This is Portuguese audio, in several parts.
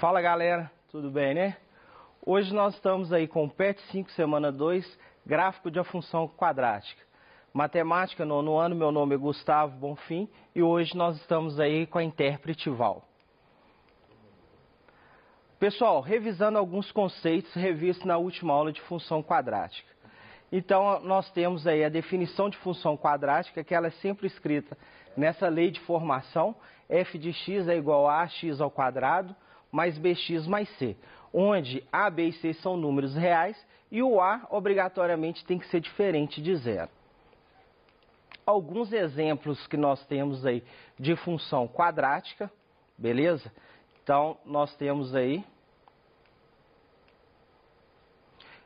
Fala galera, tudo bem, né? Hoje nós estamos aí com o PET 5, semana 2, gráfico de uma função quadrática. Matemática, nono ano, meu nome é Gustavo Bonfim e hoje nós estamos aí com a intérprete Val. Pessoal, revisando alguns conceitos revistos na última aula de função quadrática. Então, nós temos aí a definição de função quadrática, que ela é sempre escrita nessa lei de formação, f de x é igual a ax ao quadrado, mais bx mais c, onde a, b e c são números reais e o a obrigatoriamente tem que ser diferente de zero. Alguns exemplos que nós temos aí de função quadrática, beleza? Então, nós temos aí...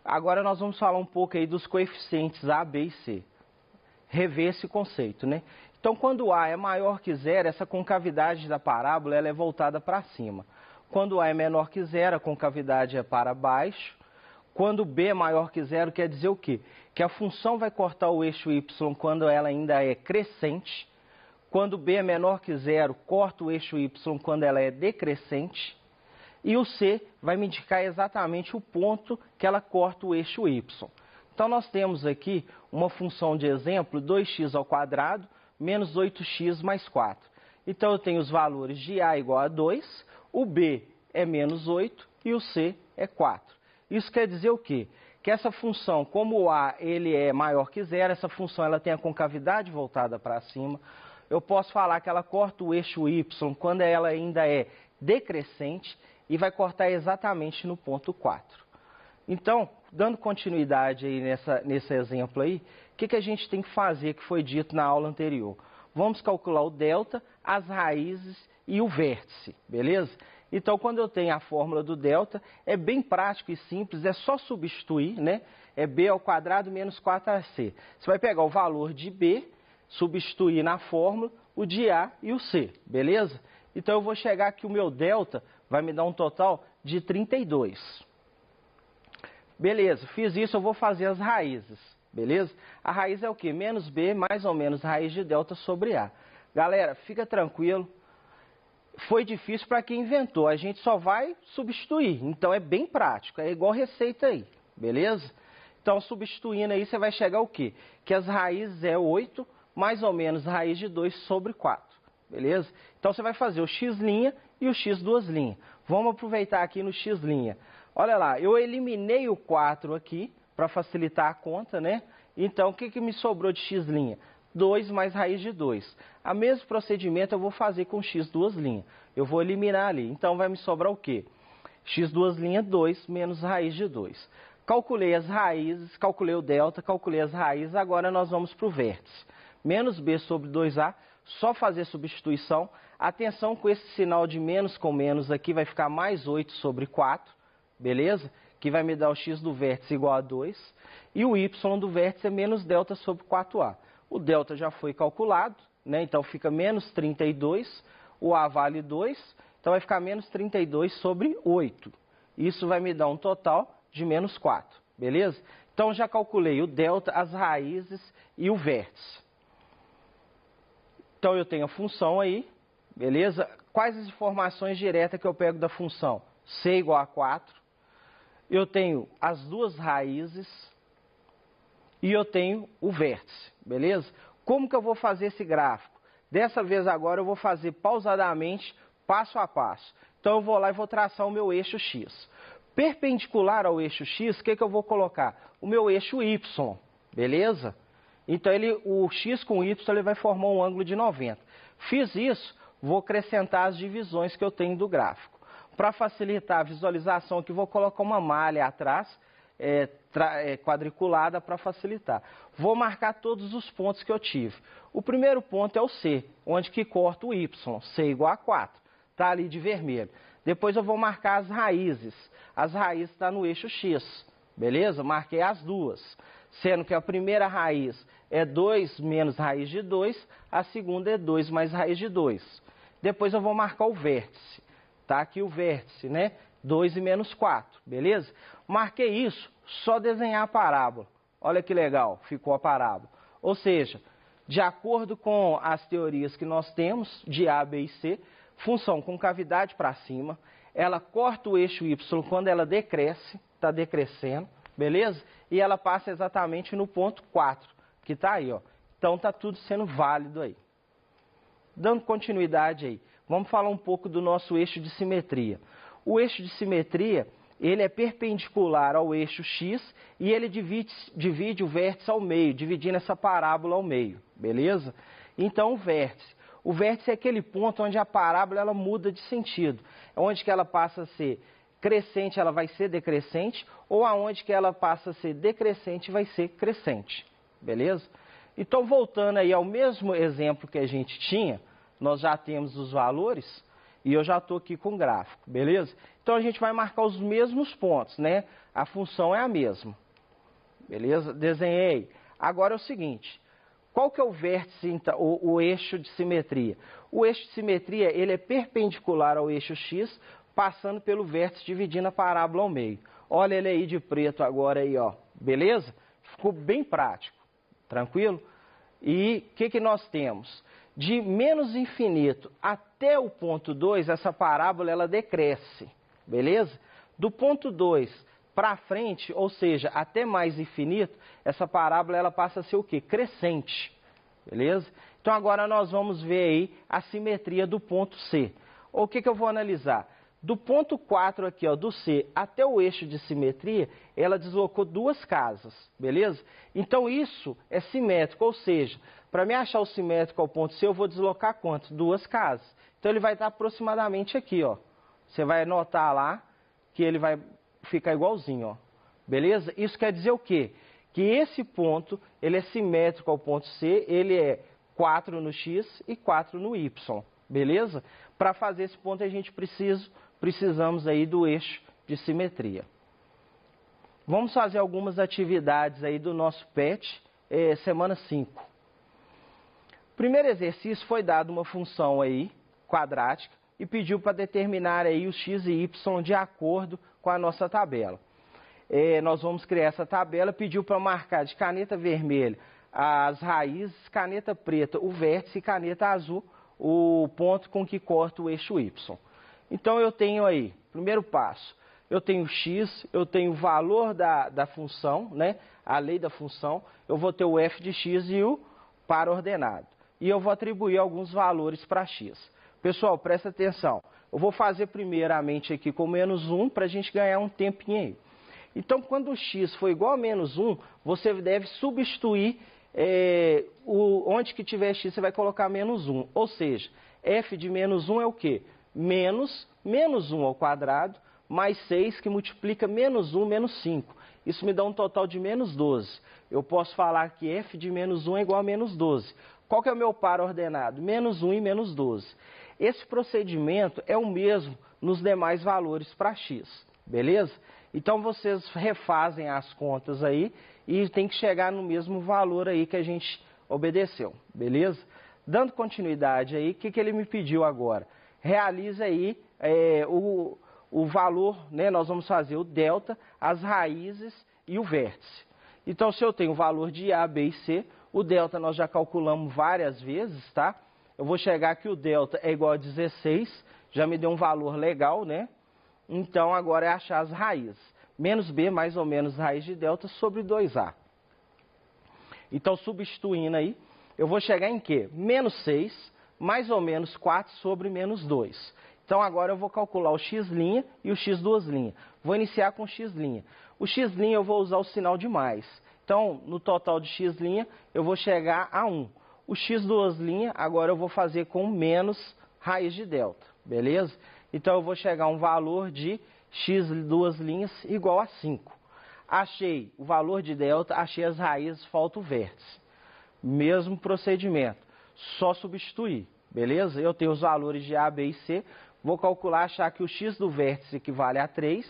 Agora nós vamos falar um pouco aí dos coeficientes a, b e c. Rever esse conceito, né? Então, quando a é maior que zero, essa concavidade da parábola ela é voltada para cima. Quando a é menor que zero, a concavidade é para baixo. Quando b é maior que zero, quer dizer o quê? Que a função vai cortar o eixo y quando ela ainda é crescente. Quando b é menor que zero, corta o eixo y quando ela é decrescente. E o c vai me indicar exatamente o ponto que ela corta o eixo y. Então, nós temos aqui uma função de exemplo, 2x ao quadrado menos 8x mais 4. Então, eu tenho os valores de a igual a 2, o b é menos 8 e o c é 4. Isso quer dizer o quê? Que essa função, como o a ele é maior que zero, essa função ela tem a concavidade voltada para cima. Eu posso falar que ela corta o eixo y quando ela ainda é decrescente e vai cortar exatamente no ponto 4. Então, dando continuidade aí nesse exemplo aí, o que a gente tem que fazer que foi dito na aula anterior? Vamos calcular o delta, as raízes e o vértice, beleza? Então, quando eu tenho a fórmula do delta, é bem prático e simples, é só substituir, né? É b ao quadrado menos 4ac. Você vai pegar o valor de b, substituir na fórmula o de a e o c, beleza? Então, eu vou chegar aqui, o meu delta vai me dar um total de 32. Beleza, fiz isso, eu vou fazer as raízes, beleza? A raiz é o quê? Menos b mais ou menos raiz de delta sobre a. Galera, fica tranquilo. Foi difícil para quem inventou, a gente só vai substituir. Então, é bem prático, é igual receita aí, beleza? Então, substituindo aí, você vai chegar ao quê? Que as raízes é 8 mais ou menos raiz de 2 sobre 4, beleza? Então, você vai fazer o x' e o x duas linhas. Vamos aproveitar aqui no x'. Olha lá, eu eliminei o 4 aqui para facilitar a conta, né? Então, o que me sobrou de x'? 2 mais raiz de 2. O mesmo procedimento eu vou fazer com x duas linhas. Eu vou eliminar ali. Então, vai me sobrar o quê? X duas linhas, 2 menos raiz de 2. Calculei as raízes, calculei o delta, calculei as raízes. Agora, nós vamos para o vértice. Menos b sobre 2a, só fazer substituição. Atenção com esse sinal de menos com menos aqui, vai ficar mais 8 sobre 4, beleza? Que vai me dar o x do vértice igual a 2. E o y do vértice é menos delta sobre 4a. O delta já foi calculado, né? Então fica menos 32, o a vale 2, então vai ficar menos 32 sobre 8. Isso vai me dar um total de menos 4, beleza? Então já calculei o delta, as raízes e o vértice. Então eu tenho a função aí, beleza? Quais as informações diretas que eu pego da função? C igual a 4, eu tenho as duas raízes e eu tenho o vértice, beleza? Como que eu vou fazer esse gráfico? Dessa vez agora eu vou fazer pausadamente, passo a passo. Então eu vou lá e vou traçar o meu eixo x. Perpendicular ao eixo x, o que eu vou colocar? O meu eixo y, beleza? Então o x com y ele vai formar um ângulo de 90. Fiz isso, vou acrescentar as divisões que eu tenho do gráfico. Para facilitar a visualização aqui, vou colocar uma malha atrás, quadriculada para facilitar. Vou marcar todos os pontos que eu tive. O primeiro ponto é o C, onde que corta o Y, C igual a 4. Está ali de vermelho. Depois eu vou marcar as raízes. As raízes estão no eixo X, beleza? Marquei as duas. Sendo que a primeira raiz é 2 menos raiz de 2, a segunda é 2 mais raiz de 2. Depois eu vou marcar o vértice. Tá aqui o vértice, né? 2 e menos 4, beleza? Marquei isso, só desenhar a parábola. Olha que legal, ficou a parábola. Ou seja, de acordo com as teorias que nós temos, de A, B e C, função com cavidade para cima, ela corta o eixo Y quando ela decresce, está decrescendo, beleza? E ela passa exatamente no ponto 4, que está aí, ó. Então está tudo sendo válido aí. Dando continuidade aí, vamos falar um pouco do nosso eixo de simetria. O eixo de simetria, ele é perpendicular ao eixo X e ele divide o vértice ao meio, dividindo essa parábola ao meio, beleza? Então o vértice é aquele ponto onde a parábola ela muda de sentido, onde que ela passa a ser crescente, ela vai ser decrescente, ou aonde que ela passa a ser decrescente, vai ser crescente, beleza? Então, voltando aí ao mesmo exemplo que a gente tinha, nós já temos os valores e eu já estou aqui com o gráfico, beleza? Então, a gente vai marcar os mesmos pontos, né? A função é a mesma, beleza? Desenhei. Agora é o seguinte, qual que é o vértice, então, o eixo de simetria? O eixo de simetria, ele é perpendicular ao eixo X, passando pelo vértice, dividindo a parábola ao meio. Olha ele aí de preto agora aí, ó, beleza? Ficou bem prático, tranquilo? E o que nós temos? De menos infinito até o ponto 2, essa parábola ela decresce, beleza? Do ponto 2 para frente, ou seja, até mais infinito, essa parábola ela passa a ser o quê? Crescente, beleza? Então agora nós vamos ver aí a simetria do ponto C. O que eu vou analisar? Do ponto 4 aqui, ó, do C até o eixo de simetria, ela deslocou 2 casas, beleza? Então isso é simétrico, ou seja, para me achar o simétrico ao ponto C, eu vou deslocar quanto? 2 casas. Então ele vai estar aproximadamente aqui, ó. Você vai notar lá que ele vai ficar igualzinho, ó. Beleza? Isso quer dizer o quê? Que esse ponto, ele é simétrico ao ponto C, ele é 4 no X e 4 no Y, beleza? Para fazer esse ponto a gente precisamos aí do eixo de simetria. Vamos fazer algumas atividades aí do nosso PET, semana 5. Primeiro exercício foi dado uma função aí, quadrática, e pediu para determinar aí os x e y de acordo com a nossa tabela. Nós vamos criar essa tabela, pediu para marcar de caneta vermelha as raízes, caneta preta o vértice e caneta azul o ponto com que corta o eixo y. Então eu tenho aí, primeiro passo, eu tenho x, eu tenho o valor da função, né? A lei da função, eu vou ter o f de x e o par ordenado. E eu vou atribuir alguns valores para x. Pessoal, presta atenção. Eu vou fazer primeiramente aqui com menos 1 para a gente ganhar um tempinho aí. Então, quando o x for igual a menos 1, você deve substituir, onde que tiver x, você vai colocar menos 1. Ou seja, f de menos 1 é o quê? Menos 1 ao quadrado, mais 6, que multiplica menos 1, menos 5. Isso me dá um total de menos 12. Eu posso falar que f de menos 1 é igual a menos 12. Qual que é o meu par ordenado? Menos 1 e menos 12. Esse procedimento é o mesmo nos demais valores para x, beleza? Então vocês refazem as contas aí e tem que chegar no mesmo valor aí que a gente obedeceu, beleza? Dando continuidade aí, o que ele me pediu agora? Realiza aí o valor, né? Nós vamos fazer o delta, as raízes e o vértice. Então, se eu tenho o valor de A, B e C, o delta nós já calculamos várias vezes, tá? Eu vou chegar que o delta é igual a 16, já me deu um valor legal, né? Então, agora é achar as raízes. Menos B mais ou menos raiz de delta sobre 2A. Então, substituindo aí, eu vou chegar em quê? Menos 6 mais ou menos 4 sobre menos 2. Então, agora eu vou calcular o x' e o x duas linhas. Vou iniciar com x'. O x' eu vou usar o sinal de mais. Então, no total de x' eu vou chegar a 1. O x duas linhas, agora eu vou fazer com menos raiz de delta, beleza? Então, eu vou chegar a um valor de x duas linhas igual a 5. Achei o valor de delta, achei as raízes, falta o vértice. Mesmo procedimento, só substituir, beleza? Eu tenho os valores de A, B e C, vou calcular, achar que o x do vértice equivale a 3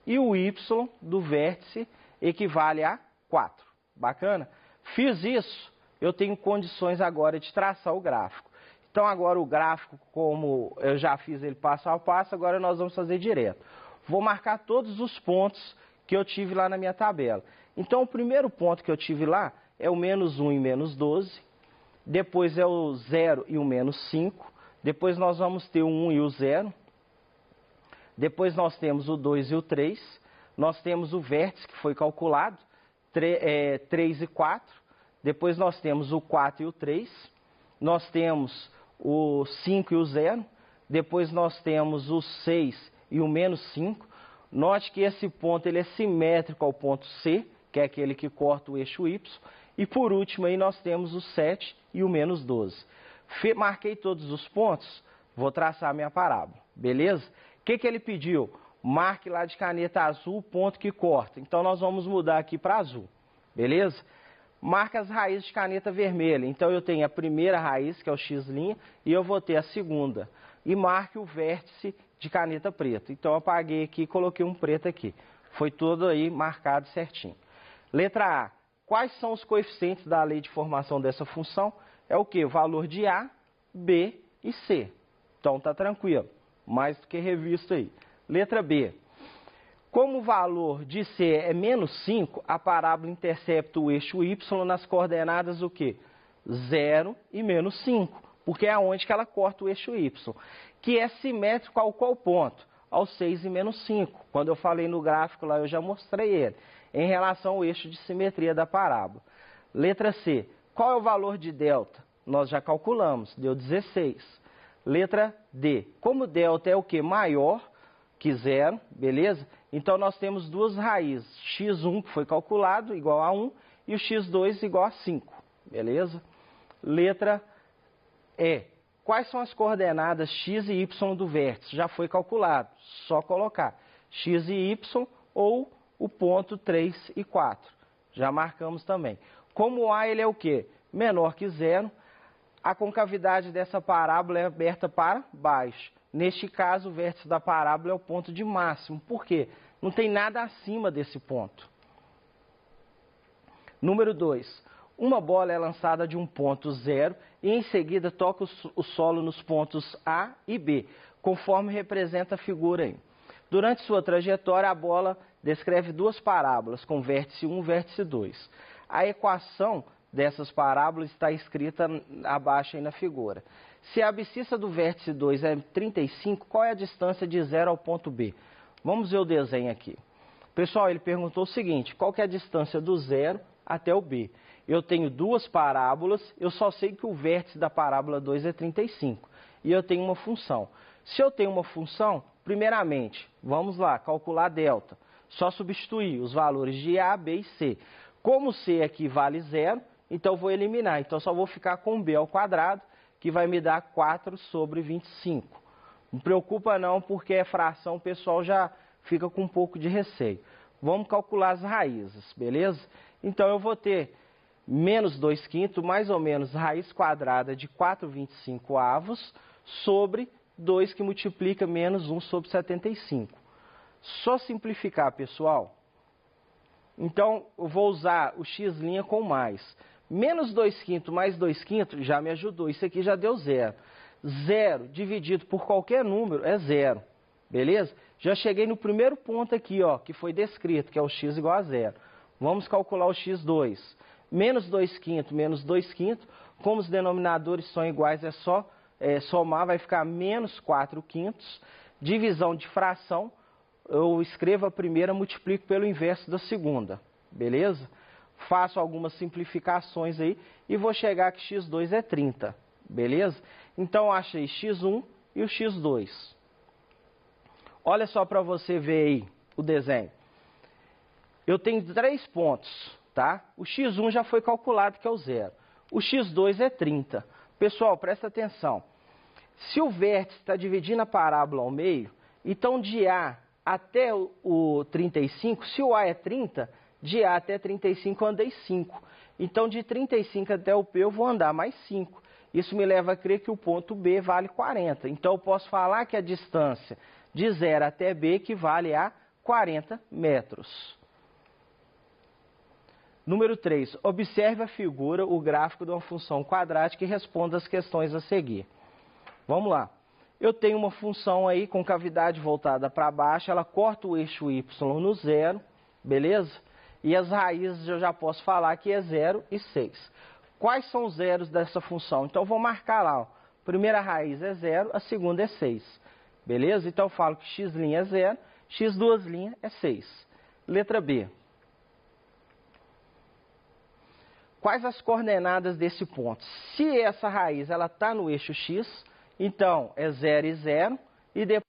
e o y do vértice equivale a 4. Bacana? Fiz isso, eu tenho condições agora de traçar o gráfico. Então agora o gráfico, como eu já fiz ele passo a passo, agora nós vamos fazer direto. Vou marcar todos os pontos que eu tive lá na minha tabela. Então o primeiro ponto que eu tive lá é o menos 1 e menos 12, depois é o 0 e o menos 5, depois nós vamos ter o 1 e o 0, Depois nós temos o 2 e o 3. Nós temos o vértice que foi calculado, 3 e 4. Depois nós temos o 4 e o 3. Nós temos o 5 e o 0. Depois nós temos o 6 e o menos 5. Note que esse ponto ele é simétrico ao ponto C, que é aquele que corta o eixo Y. E por último aí nós temos o 7 e o menos 12. Marquei todos os pontos, vou traçar minha parábola, beleza? O que ele pediu? Marque lá de caneta azul o ponto que corta. Então nós vamos mudar aqui para azul, beleza? Marca as raízes de caneta vermelha. Então eu tenho a primeira raiz, que é o x', e eu vou ter a segunda. E marque o vértice de caneta preta. Então eu apaguei aqui e coloquei um preto aqui. Foi tudo aí marcado certinho. Letra A. Quais são os coeficientes da lei de formação dessa função? É o que? O valor de A, B e C. Então tá tranquilo. Mais do que revisto aí. Letra B. Como o valor de C é menos 5, a parábola intercepta o eixo Y nas coordenadas o quê? 0 e menos 5. Porque é onde que ela corta o eixo Y. Que é simétrico ao qual ponto? Ao 6 e menos 5. Quando eu falei no gráfico lá, eu já mostrei ele. Em relação ao eixo de simetria da parábola. Letra C. Qual é o valor de delta? Nós já calculamos, deu 16. Letra D. Como delta é o que? Maior que 0, beleza? Então nós temos duas raízes. x1 que foi calculado igual a 1 e o x2 igual a 5, beleza? Letra E. Quais são as coordenadas x e y do vértice? Já foi calculado, só colocar x e y ou o ponto 3 e 4. Já marcamos também. Como o A ele é o quê? Menor que 0, a concavidade dessa parábola é aberta para baixo. Neste caso, o vértice da parábola é o ponto de máximo. Por quê? Não tem nada acima desse ponto. Número 2. Uma bola é lançada de um ponto 0 e em seguida toca o solo nos pontos A e B, conforme representa a figura aí. Durante sua trajetória, a bola descreve duas parábolas, com vértice 1 e vértice 2. A equação dessas parábolas está escrita abaixo aí na figura. Se a abscissa do vértice 2 é 35, qual é a distância de 0 ao ponto B? Vamos ver o desenho aqui. Pessoal, ele perguntou o seguinte, qual que é a distância do 0 até o B? Eu tenho duas parábolas, eu só sei que o vértice da parábola 2 é 35. E eu tenho uma função. Se eu tenho uma função, primeiramente, vamos lá, calcular delta. Só substituir os valores de A, B e C. Como C aqui vale 0, então eu vou eliminar. Então só vou ficar com B ao quadrado, que vai me dar 4 sobre 25. Não preocupa não, porque é fração, o pessoal já fica com um pouco de receio. Vamos calcular as raízes, beleza? Então eu vou ter menos 2/5, mais ou menos raiz quadrada de 4/25 avos, sobre 2 que multiplica menos 1 sobre 75. Só simplificar, pessoal. Então, eu vou usar o x' com mais. Menos 2/5 mais 2/5 já me ajudou. Isso aqui já deu 0. 0 dividido por qualquer número é 0. Beleza? Já cheguei no primeiro ponto aqui, ó, que foi descrito, que é o x igual a 0. Vamos calcular o x2. Menos 2/5 menos 2/5. Como os denominadores são iguais, é só somar, vai ficar menos 4/5. Divisão de fração. Eu escrevo a primeira, multiplico pelo inverso da segunda, beleza? Faço algumas simplificações aí e vou chegar que x2 é 30, beleza? Então, achei x1 e o x2. Olha só para você ver aí o desenho. Eu tenho 3 pontos, tá? O x1 já foi calculado, que é o 0. O x2 é 30. Pessoal, presta atenção. Se o vértice está dividindo a parábola ao meio, então de A até o 35, se o A é 30, de A até 35 eu andei 5. Então, de 35 até o P eu vou andar mais 5. Isso me leva a crer que o ponto B vale 40. Então, eu posso falar que a distância de 0 até B equivale a 40 metros. Número 3. Observe a figura, o gráfico de uma função quadrática e responda as questões a seguir. Vamos lá. Eu tenho uma função aí com cavidade voltada para baixo, ela corta o eixo Y no 0, beleza? E as raízes eu já posso falar que é 0 e 6. Quais são os zeros dessa função? Então eu vou marcar lá, ó. Primeira raiz é 0, a segunda é 6. beleza? Então eu falo que x' é 0, x' é 6. Letra B. Quais as coordenadas desse ponto? Se essa raiz está no eixo x, então é 0 e 0 e depois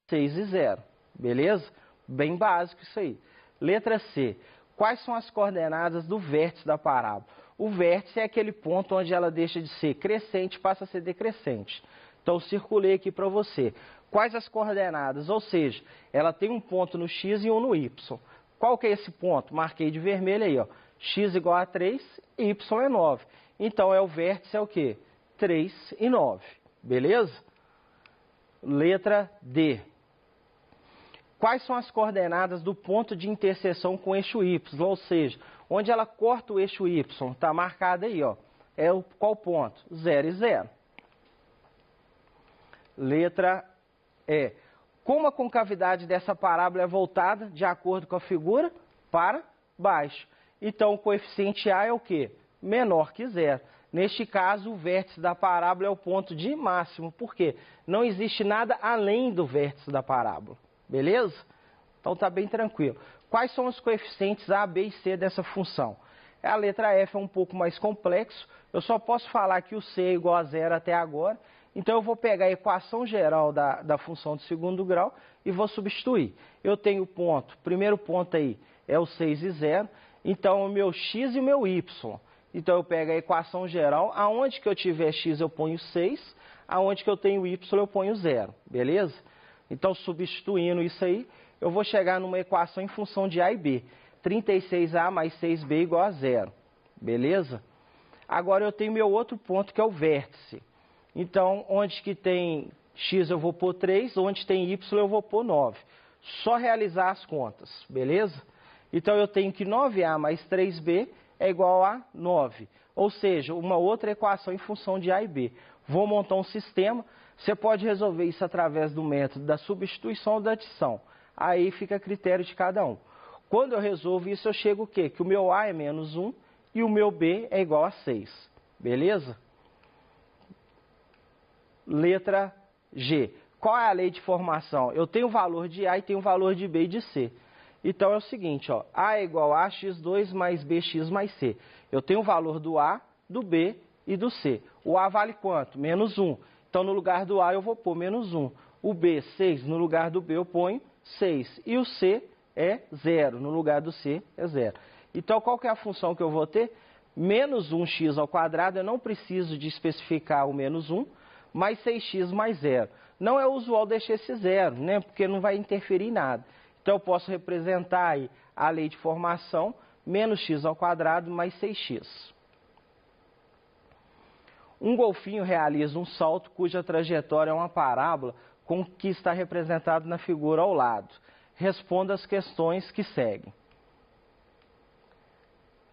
6 e 0, beleza? Bem básico isso aí. Letra C. Quais são as coordenadas do vértice da parábola? O vértice é aquele ponto onde ela deixa de ser crescente e passa a ser decrescente. Então, eu circulei aqui para você. Quais as coordenadas? Ou seja, ela tem um ponto no x e um no y. Qual que é esse ponto? Marquei de vermelho aí, ó. X igual a 3, y é 9. Então, o vértice é o quê? 3 e 9. Beleza? Letra D. Quais são as coordenadas do ponto de interseção com o eixo y? Ou seja, onde ela corta o eixo y? Está marcado aí, ó. Qual ponto? 0 e 0. Letra E. Como a concavidade dessa parábola é voltada, de acordo com a figura, para baixo. Então, o coeficiente A é o quê? Menor que 0. Neste caso, o vértice da parábola é o ponto de máximo. Por quê? Não existe nada além do vértice da parábola. Beleza? Então, tá bem tranquilo. Quais são os coeficientes A, B e C dessa função? A letra F é um pouco mais complexo. Eu só posso falar que o C é igual a 0 até agora. Então, eu vou pegar a equação geral da função de segundo grau e vou substituir. Eu tenho o ponto, primeiro ponto aí é o 6 e 0. Então, o meu x e o meu y. Então, eu pego a equação geral. Aonde que eu tiver x, eu ponho 6. Aonde que eu tenho y, eu ponho 0. Beleza? Então, substituindo isso aí, eu vou chegar numa equação em função de A e B. 36A mais 6B igual a 0. Beleza? Agora, eu tenho meu outro ponto, que é o vértice. Então, onde que tem x, eu vou pôr 3. Onde tem y, eu vou pôr 9. Só realizar as contas. Beleza? Então, eu tenho que 9A mais 3B é igual a 9. Ou seja, uma outra equação em função de A e B. Vou montar um sistema. Você pode resolver isso através do método da substituição ou da adição. Aí fica a critério de cada um. Quando eu resolvo isso, eu chego o quê? Que o meu A é menos 1 e o meu B é igual a 6. Beleza? Letra G. Qual é a lei de formação? Eu tenho o valor de A e tenho o valor de B e de C. Então é o seguinte, ó, A é igual a x2 mais bx mais c. Eu tenho o valor do A, do B e do C. O A vale quanto? Menos 1. Então, no lugar do A, eu vou pôr menos 1. O B, 6. No lugar do B, eu ponho 6. E o C é 0. No lugar do C, é 0. Então, qual que é a função que eu vou ter? Menos 1x ao quadrado, eu não preciso de especificar o menos 1, mais 6x mais 0. Não é usual deixar esse 0, né? Porque não vai interferir em nada. Então, eu posso representar aí a lei de formação, menos x ao quadrado mais 6x. Um golfinho realiza um salto cuja trajetória é uma parábola com o que está representado na figura ao lado. Responda as questões que seguem.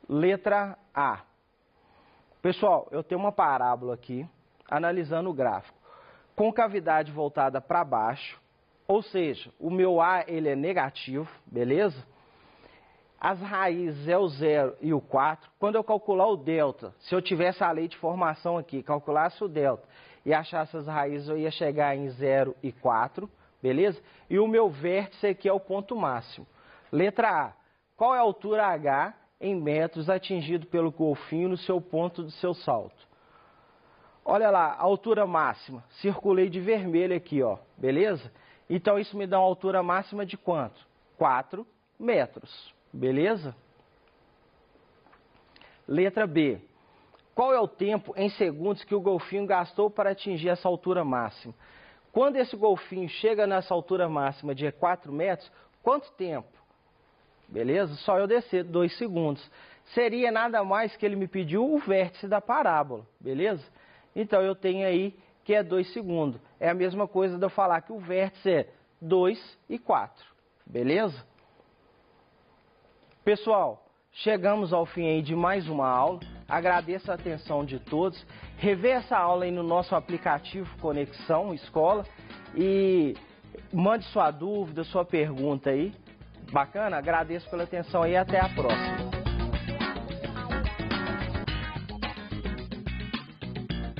Letra A. Pessoal, eu tenho uma parábola aqui, analisando o gráfico. Concavidade voltada para baixo, ou seja, o meu A ele é negativo, beleza? As raízes é o 0 e o 4. Quando eu calcular o delta, se eu tivesse a lei de formação aqui, calculasse o delta e achasse as raízes, eu ia chegar em 0 e 4, beleza? E o meu vértice aqui é o ponto máximo. Letra A. Qual é a altura H em metros atingido pelo golfinho no seu ponto de seu salto? Olha lá, a altura máxima. Circulei de vermelho aqui, ó, beleza? Então, isso me dá uma altura máxima de quanto? 4 metros. Beleza? Letra B. Qual é o tempo em segundos que o golfinho gastou para atingir essa altura máxima? Quando esse golfinho chega nessa altura máxima de 4 metros, quanto tempo? Beleza? Só eu descer 2 segundos. Seria nada mais que ele me pediu o vértice da parábola. Beleza? Então, eu tenho aí que é 2 segundos. É a mesma coisa de eu falar que o vértice é 2 e 4. Beleza? Pessoal, chegamos ao fim aí de mais uma aula. Agradeço a atenção de todos. Rever essa aula aí no nosso aplicativo Conexão Escola e mande sua dúvida, sua pergunta aí. Bacana? Agradeço pela atenção aí e até a próxima.